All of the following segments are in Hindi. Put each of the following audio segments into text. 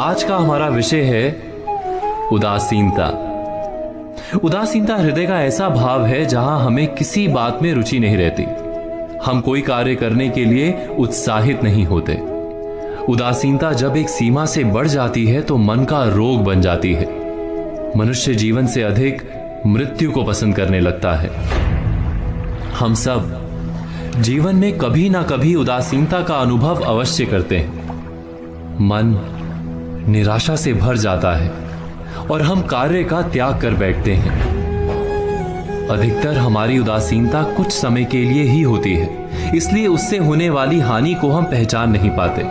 आज का हमारा विषय है उदासीनता। उदासीनता हृदय का ऐसा भाव है जहां हमें किसी बात में रुचि नहीं रहती, हम कोई कार्य करने के लिए उत्साहित नहीं होते। उदासीनता जब एक सीमा से बढ़ जाती है तो मन का रोग बन जाती है। मनुष्य जीवन से अधिक मृत्यु को पसंद करने लगता है। हम सब जीवन में कभी ना कभी उदासीनता का अनुभव अवश्य करते हैं। मन निराशा से भर जाता है और हम कार्य का त्याग कर बैठते हैं। अधिकतर हमारी उदासीनता कुछ समय के लिए ही होती है, इसलिए उससे होने वाली हानि को हम पहचान नहीं पाते।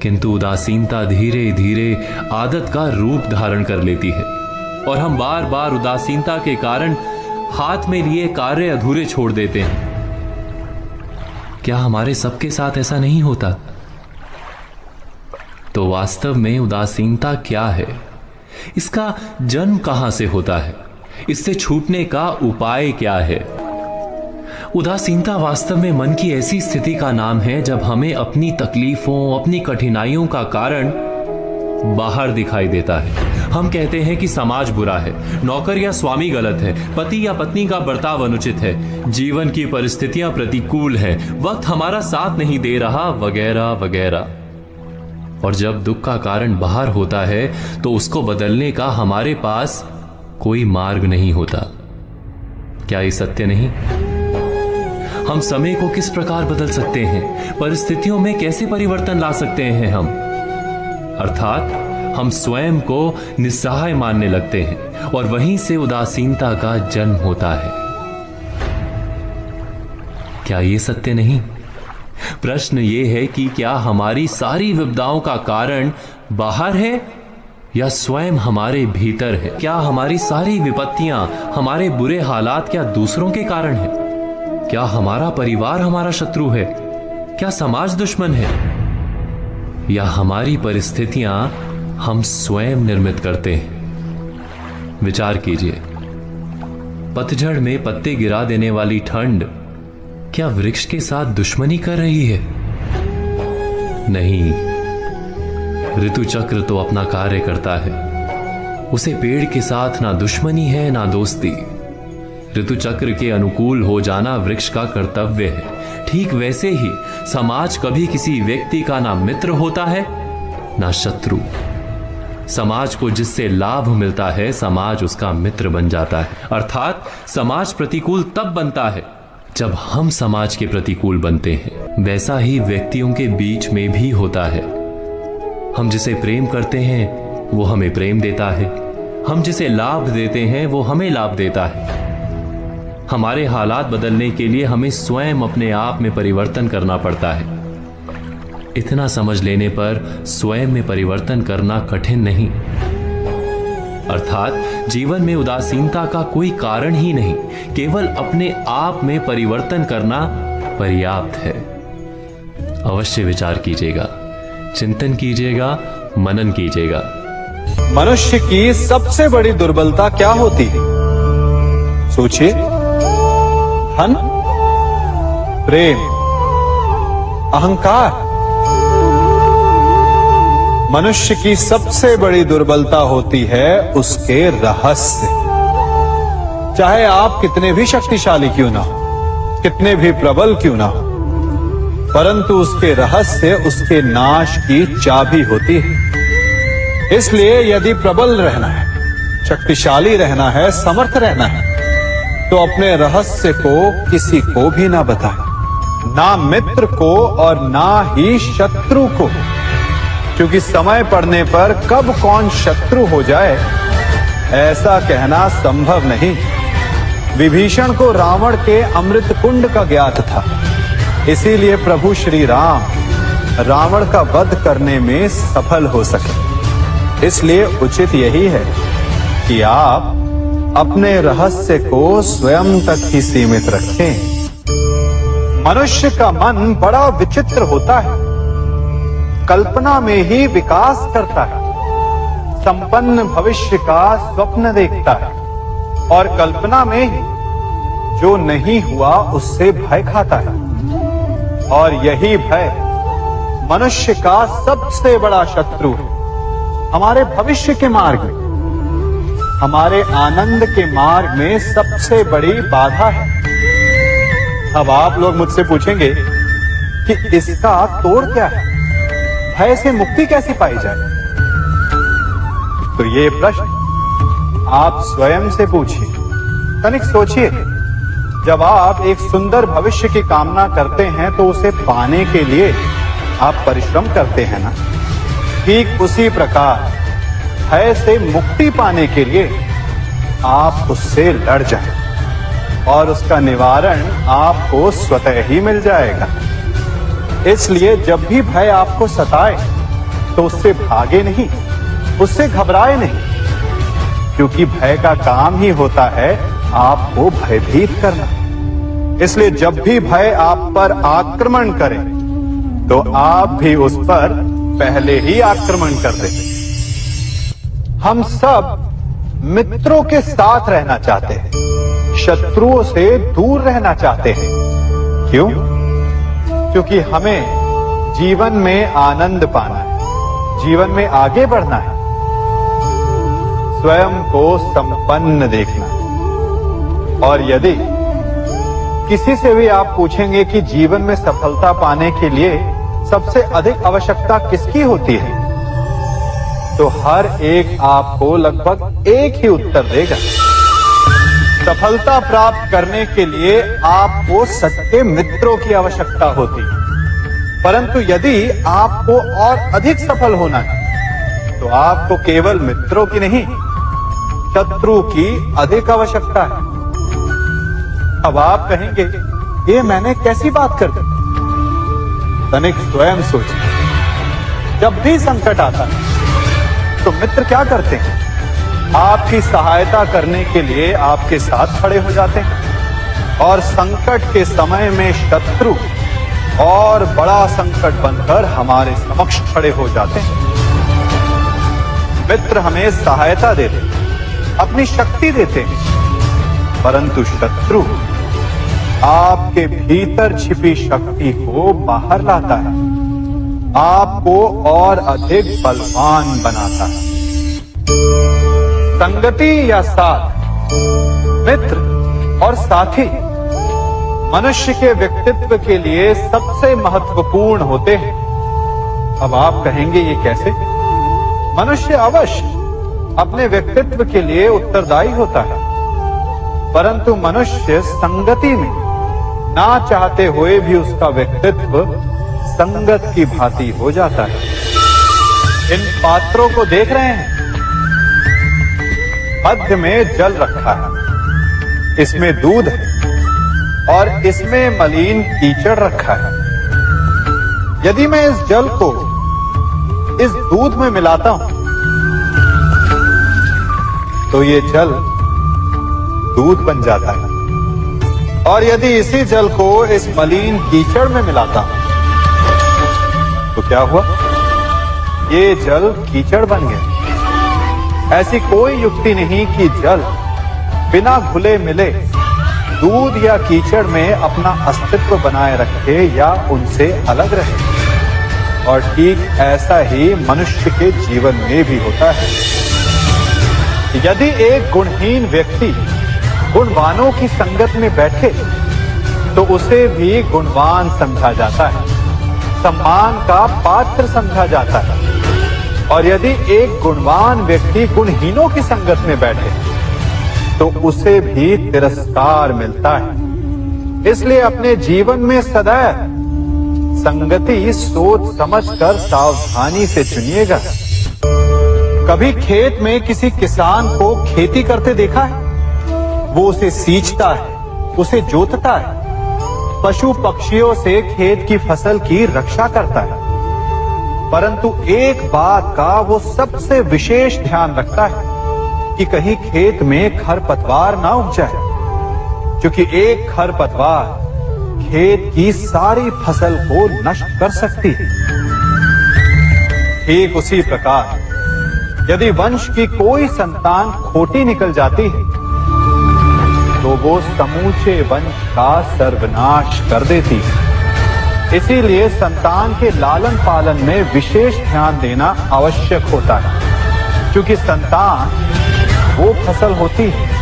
किंतु उदासीनता धीरे धीरे आदत का रूप धारण कर लेती है और हम बार बार उदासीनता के कारण हाथ में लिए कार्य अधूरे छोड़ देते हैं। क्या हमारे सबके साथ ऐसा नहीं होता? तो वास्तव में उदासीनता क्या है? इसका जन्म कहां से होता है? इससे छूटने का उपाय क्या है? उदासीनता वास्तव में मन की ऐसी स्थिति का नाम है जब हमें अपनी तकलीफों, अपनी कठिनाइयों का कारण बाहर दिखाई देता है। हम कहते हैं कि समाज बुरा है, नौकर या स्वामी गलत है, पति या पत्नी का बर्ताव अनुचित है, जीवन की परिस्थितियां प्रतिकूल है, वक्त हमारा साथ नहीं दे रहा, वगैरह वगैरह। और जब दुख का कारण बाहर होता है तो उसको बदलने का हमारे पास कोई मार्ग नहीं होता। क्या ये सत्य नहीं? हम समय को किस प्रकार बदल सकते हैं? परिस्थितियों में कैसे परिवर्तन ला सकते हैं हम? अर्थात हम स्वयं को निस्सहाय मानने लगते हैं और वहीं से उदासीनता का जन्म होता है। क्या ये सत्य नहीं? प्रश्न ये है कि क्या हमारी सारी विपदाओं का कारण बाहर है या स्वयं हमारे भीतर है? क्या हमारी सारी विपत्तियां, हमारे बुरे हालात क्या दूसरों के कारण है? क्या हमारा परिवार हमारा शत्रु है? क्या समाज दुश्मन है? या हमारी परिस्थितियां हम स्वयं निर्मित करते हैं? विचार कीजिए, पतझड़ में पत्ते गिरा देने वाली ठंड क्या वृक्ष के साथ दुश्मनी कर रही है? नहीं, ऋतु चक्र तो अपना कार्य करता है। उसे पेड़ के साथ ना दुश्मनी है ना दोस्ती। ऋतु चक्र के अनुकूल हो जाना वृक्ष का कर्तव्य है। ठीक वैसे ही समाज कभी किसी व्यक्ति का ना मित्र होता है ना शत्रु। समाज को जिससे लाभ मिलता है, समाज उसका मित्र बन जाता है। अर्थात समाज प्रतिकूल तब बनता है जब हम समाज के प्रतिकूल बनते हैं। वैसा ही व्यक्तियों के बीच में भी होता है। हम जिसे प्रेम करते हैं वो हमें प्रेम देता है, हम जिसे लाभ देते हैं वो हमें लाभ देता है। हमारे हालात बदलने के लिए हमें स्वयं अपने आप में परिवर्तन करना पड़ता है। इतना समझ लेने पर स्वयं में परिवर्तन करना कठिन नहीं। अर्थात जीवन में उदासीनता का कोई कारण ही नहीं, केवल अपने आप में परिवर्तन करना पर्याप्त है। अवश्य विचार कीजिएगा, चिंतन कीजिएगा, मनन कीजिएगा। मनुष्य की सबसे बड़ी दुर्बलता क्या होती है? सोचिए। धन, प्रेम, अहंकार। मनुष्य की सबसे बड़ी दुर्बलता होती है उसके रहस्य। चाहे आप कितने भी शक्तिशाली क्यों ना हो, कितने भी प्रबल क्यों ना हो, परंतु उसके रहस्य उसके नाश की चाबी होती है। इसलिए यदि प्रबल रहना है, शक्तिशाली रहना है, समर्थ रहना है, तो अपने रहस्य को किसी को भी ना बताएं, ना मित्र को और ना ही शत्रु को। क्योंकि समय पड़ने पर कब कौन शत्रु हो जाए ऐसा कहना संभव नहीं। विभीषण को रावण के अमृत कुंड का ज्ञात था, इसीलिए प्रभु श्री राम रावण का वध करने में सफल हो सके। इसलिए उचित यही है कि आप अपने रहस्य को स्वयं तक ही सीमित रखें। मनुष्य का मन बड़ा विचित्र होता है, कल्पना में ही विकास करता है, संपन्न भविष्य का स्वप्न देखता है और कल्पना में ही जो नहीं हुआ उससे भय खाता है। और यही भय मनुष्य का सबसे बड़ा शत्रु है। हमारे भविष्य के मार्ग में, हमारे आनंद के मार्ग में सबसे बड़ी बाधा है। अब आप लोग मुझसे पूछेंगे कि इसका तोड़ क्या है, भय से मुक्ति कैसे पाई जाए? तो ये प्रश्न आप स्वयं से पूछिए। तनिक सोचिए, जब आप एक सुंदर भविष्य की कामना करते हैं तो उसे पाने के लिए आप परिश्रम करते हैं ना। ठीक उसी प्रकार भय से मुक्ति पाने के लिए आप उससे लड़ जाएं और उसका निवारण आपको स्वतः ही मिल जाएगा। इसलिए जब भी भय आपको सताए तो उससे भागे नहीं, उससे घबराए नहीं, क्योंकि भय का काम ही होता है आपको भयभीत करना। इसलिए जब भी भय आप पर आक्रमण करे तो आप भी उस पर पहले ही आक्रमण कर देते। हम सब मित्रों के साथ रहना चाहते हैं, शत्रुओं से दूर रहना चाहते हैं। क्यों? क्योंकि हमें जीवन में आनंद पाना है, जीवन में आगे बढ़ना है, स्वयं को संपन्न देखना है। और यदि किसी से भी आप पूछेंगे कि जीवन में सफलता पाने के लिए सबसे अधिक आवश्यकता किसकी होती है, तो हर एक आपको लगभग एक ही उत्तर देगा। सफलता प्राप्त करने के लिए आपको सच्चे मित्रों की आवश्यकता होती है। परंतु यदि आपको और अधिक सफल होना है तो आपको केवल मित्रों की नहीं, शत्रु की अधिक आवश्यकता है। अब आप कहेंगे, ये मैंने कैसी बात कर दी? तनिक स्वयं सोचिए। जब भी संकट आता है तो मित्र क्या करते हैं? आपकी सहायता करने के लिए आपके साथ खड़े हो जाते हैं। और संकट के समय में शत्रु और बड़ा संकट बनकर हमारे समक्ष खड़े हो जाते हैं। मित्र हमें सहायता देते हैं, अपनी शक्ति देते हैं, परंतु शत्रु आपके भीतर छिपी शक्ति को बाहर लाता है, आपको और अधिक बलवान बनाता है। संगति या साथ, मित्र और साथी मनुष्य के व्यक्तित्व के लिए सबसे महत्वपूर्ण होते हैं। अब आप कहेंगे, ये कैसे? मनुष्य अवश्य अपने व्यक्तित्व के लिए उत्तरदायी होता है, परंतु मनुष्य संगति में ना चाहते हुए भी उसका व्यक्तित्व संगत की भांति हो जाता है। इन पात्रों को देख रहे हैं, मध्य में जल रखा है, इसमें दूध है और इसमें मलिन कीचड़ रखा है। यदि मैं इस जल को इस दूध में मिलाता हूं तो ये जल दूध बन जाता है, और यदि इसी जल को इस मलिन कीचड़ में मिलाता हूं तो क्या हुआ? ये जल कीचड़ बन गया। ऐसी कोई युक्ति नहीं कि जल बिना घुले मिले दूध या कीचड़ में अपना अस्तित्व बनाए रखे या उनसे अलग रहे। और ठीक ऐसा ही मनुष्य के जीवन में भी होता है। यदि एक गुणहीन व्यक्ति गुणवानों की संगत में बैठे तो उसे भी गुणवान समझा जाता है, सम्मान का पात्र समझा जाता है। और यदि एक गुणवान व्यक्ति गुणहीनों की संगत में बैठे तो उसे भी तिरस्कार मिलता है। इसलिए अपने जीवन में सदैव संगति सोच समझकर सावधानी से चुनिएगा। कभी खेत में किसी किसान को खेती करते देखा है? वो उसे सींचता है, उसे जोतता है, पशु पक्षियों से खेत की फसल की रक्षा करता है, परंतु एक बात का वो सबसे विशेष ध्यान रखता है कि कहीं खेत में खरपतवार ना उग जाए, क्योंकि एक खरपतवार खेत की सारी फसल को नष्ट कर सकती है। ठीक उसी प्रकार यदि वंश की कोई संतान खोटी निकल जाती है तो वो समूचे वंश का सर्वनाश कर देती है। इसीलिए संतान के लालन पालन में विशेष ध्यान देना आवश्यक होता है, क्योंकि संतान वो फसल होती है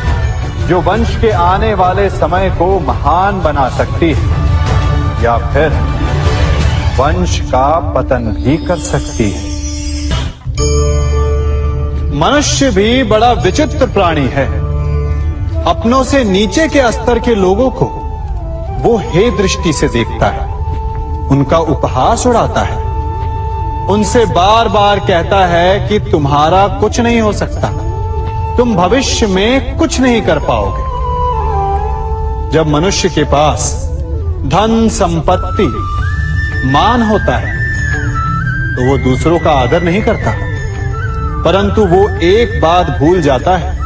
जो वंश के आने वाले समय को महान बना सकती है या फिर वंश का पतन भी कर सकती है। मनुष्य भी बड़ा विचित्र प्राणी है। अपनों से नीचे के स्तर के लोगों को वो हे दृष्टि से देखता है, उनका उपहास उड़ाता है, उनसे बार बार कहता है कि तुम्हारा कुछ नहीं हो सकता, तुम भविष्य में कुछ नहीं कर पाओगे। जब मनुष्य के पास धन, संपत्ति, मान होता है तो वो दूसरों का आदर नहीं करता, परंतु वो एक बात भूल जाता है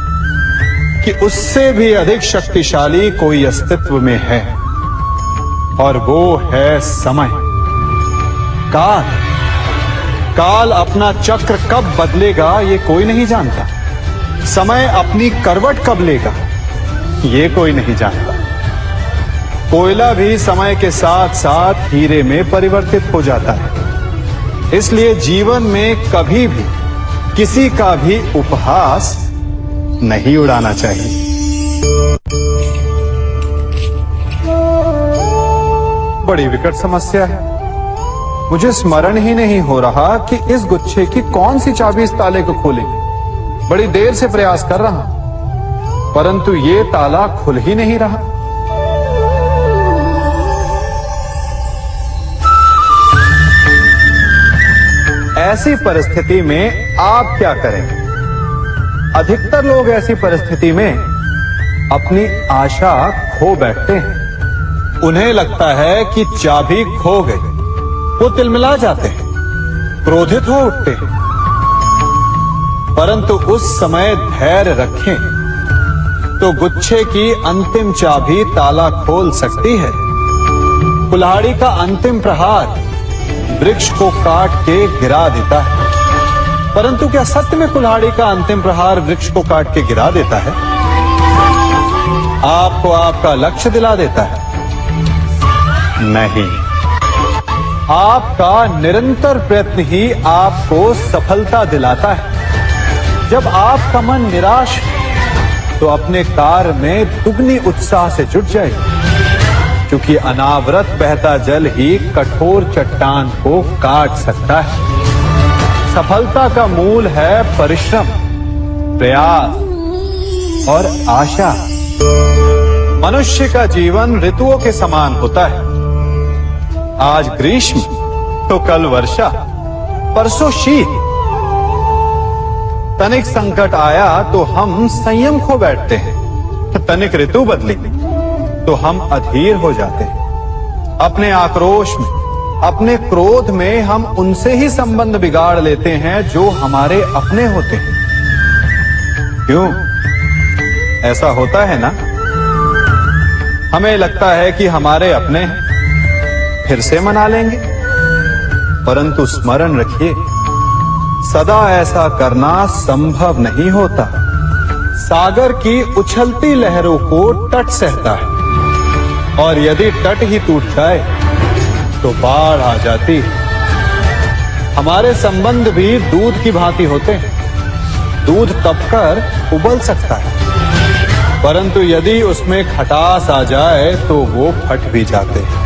कि उससे भी अधिक शक्तिशाली कोई अस्तित्व में है, और वो है समय। काल काल अपना चक्र कब बदलेगा ये कोई नहीं जानता। समय अपनी करवट कब लेगा ये कोई नहीं जानता। कोयला भी समय के साथ साथ हीरे में परिवर्तित हो जाता है। इसलिए जीवन में कभी भी किसी का भी उपहास नहीं उड़ाना चाहिए। बड़ी विकट समस्या है। मुझे स्मरण ही नहीं हो रहा कि इस गुच्छे की कौन सी चाबी इस ताले को खोलेगी। बड़ी देर से प्रयास कर रहा हूं, परंतु ये ताला खुल ही नहीं रहा। ऐसी परिस्थिति में आप क्या करेंगे? अधिकतर लोग ऐसी परिस्थिति में अपनी आशा खो बैठते हैं। उन्हें लगता है कि चाबी खो गई। वो तिलमिला जाते हैं, क्रोधित हो उठते हैं, परंतु उस समय धैर्य रखें तो गुच्छे की अंतिम चाबी ताला खोल सकती है। कुल्हाड़ी का अंतिम प्रहार वृक्ष को काट के गिरा देता है, परंतु क्या सत्य में कुल्हाड़ी का अंतिम प्रहार वृक्ष को काट के गिरा देता है? आपको आपका लक्ष्य दिला देता है? नहीं, आपका निरंतर प्रयत्न ही आपको सफलता दिलाता है। जब आपका मन निराश है तो अपने कार्य में दुगनी उत्साह से जुट जाए, क्योंकि अनावरत बहता जल ही कठोर चट्टान को काट सकता है। सफलता का मूल है परिश्रम, प्रयास और आशा। मनुष्य का जीवन ऋतुओं के समान होता है। आज ग्रीष्म तो कल वर्षा, परसों शीत। तनिक संकट आया तो हम संयम खो बैठते हैं, तनिक ऋतु बदली तो हम अधीर हो जाते हैं। अपने आक्रोश में, अपने क्रोध में हम उनसे ही संबंध बिगाड़ लेते हैं जो हमारे अपने होते हैं। क्यों ऐसा होता है ना? हमें लगता है कि हमारे अपने फिर से मना लेंगे, परंतु स्मरण रखिए, सदा ऐसा करना संभव नहीं होता। सागर की उछलती लहरों को तट सहता है, और यदि तट ही टूट जाए तो बाढ़ आ जाती है। हमारे संबंध भी दूध की भांति होते हैं। दूध तपकर उबल सकता है, परंतु यदि उसमें खटास आ जाए तो वो फट भी जाते हैं।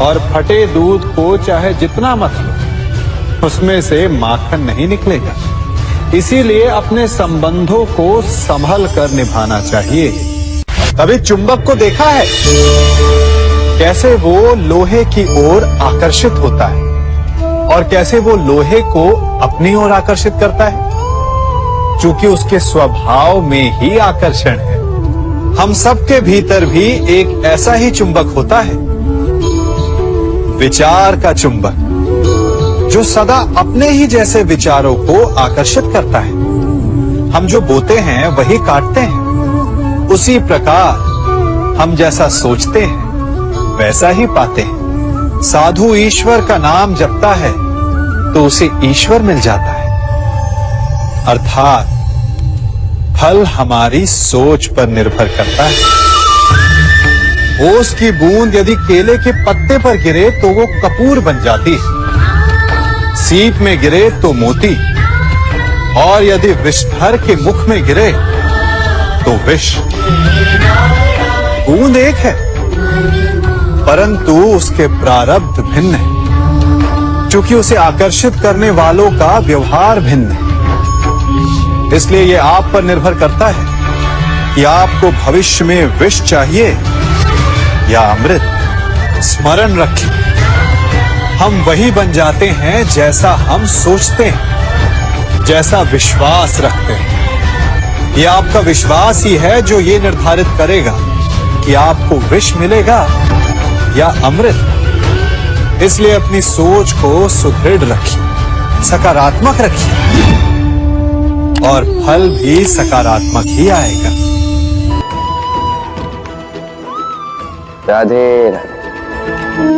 और फटे दूध को चाहे जितना मत लो, उसमें से माखन नहीं निकलेगा। इसीलिए अपने संबंधों को संभल कर निभाना चाहिए। कभी चुंबक को देखा है कैसे वो लोहे की ओर आकर्षित होता है, और कैसे वो लोहे को अपनी ओर आकर्षित करता है? चूंकि उसके स्वभाव में ही आकर्षण है। हम सबके भीतर भी एक ऐसा ही चुंबक होता है, विचार का चुंबक, जो सदा अपने ही जैसे विचारों को आकर्षित करता है। हम जो बोते हैं वही काटते हैं। उसी प्रकार हम जैसा सोचते हैं वैसा ही पाते हैं। साधु ईश्वर का नाम जपता है तो उसे ईश्वर मिल जाता है। अर्थात फल हमारी सोच पर निर्भर करता है। ओस की बूंद यदि केले के पत्ते पर गिरे तो वो कपूर बन जाती, सीप में गिरे तो मोती, और यदि विषधर के मुख में गिरे तो विष। बूंद एक है परंतु उसके प्रारब्ध भिन्न है, क्योंकि उसे आकर्षित करने वालों का व्यवहार भिन्न है। इसलिए यह आप पर निर्भर करता है कि आपको भविष्य में विष चाहिए या अमृत। स्मरण रखिए, हम वही बन जाते हैं जैसा हम सोचते हैं, जैसा विश्वास रखते हैं। यह आपका विश्वास ही है जो ये निर्धारित करेगा कि आपको विष मिलेगा या अमृत। इसलिए अपनी सोच को सुदृढ़ रखिए, सकारात्मक रखिए, और फल भी सकारात्मक ही आएगा। राधे राधे।